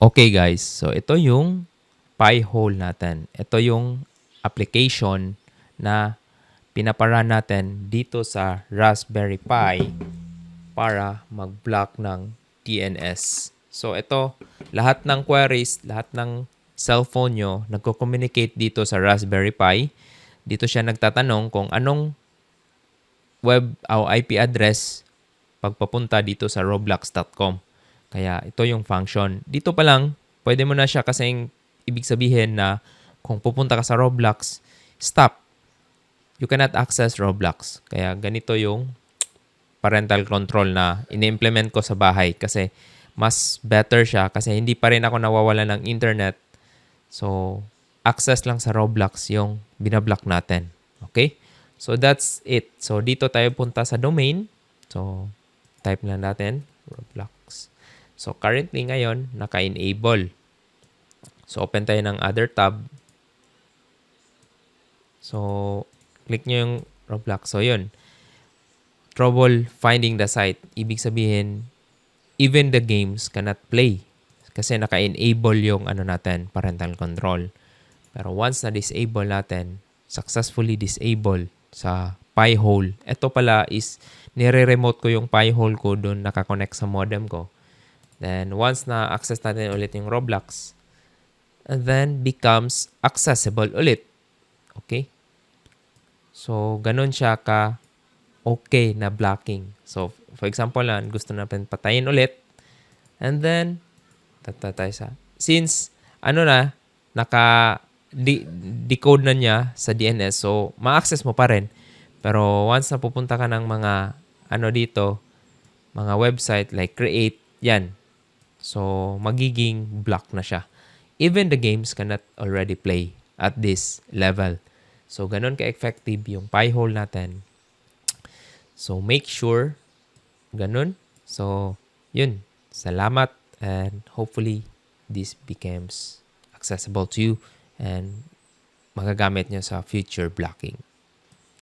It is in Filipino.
Okay guys, so ito yung pihole natin. Ito yung application na pinaparan natin dito sa Raspberry Pi para mag-block ng DNS. So ito, lahat ng queries, lahat ng cellphone nyo, nagko-communicate dito sa Raspberry Pi. Dito siya nagtatanong kung anong web o IP address pagpapunta dito sa roblox.com. Kaya ito yung function. Dito pa lang, pwede mo na siya kasing ibig sabihin na kung pupunta ka sa Roblox, stop. You cannot access Roblox. Kaya ganito yung parental control na ini-implement ko sa bahay kasi mas better siya kasi hindi pa rin ako nawawala ng internet. So, access lang sa Roblox yung binablock natin. Okay? So, that's it. So, dito tayo punta sa domain. So, type lang natin, Roblox. So, currently ngayon, naka-enable. So, open tayo ng other tab. So, click nyo yung Roblox. So, yun. Trouble finding the site. Ibig sabihin, even the games cannot play. Kasi naka-enable yung natin, parental control. Pero once na-disable natin, successfully disable sa pihole. Ito pala is, nire-remote ko yung pihole ko doon nakakonect sa modem ko. Then, once na-access natin ulit yung Roblox, and then becomes accessible ulit. Okay? So, ganun siya ka okay na blocking. So, for example lang, gusto natin patayin ulit. And then, tatatay sa... Since, naka-decode na niya sa DNS, so, ma-access mo pa rin. Pero, once na pupunta ka ng mga, dito, mga website like create, yan. So, magiging block na siya. Even the games cannot already play at this level. So, ganun ka-effective yung pihole natin. So, make sure ganun. So, yun. Salamat and hopefully this becomes accessible to you and magagamit nyo sa future blocking.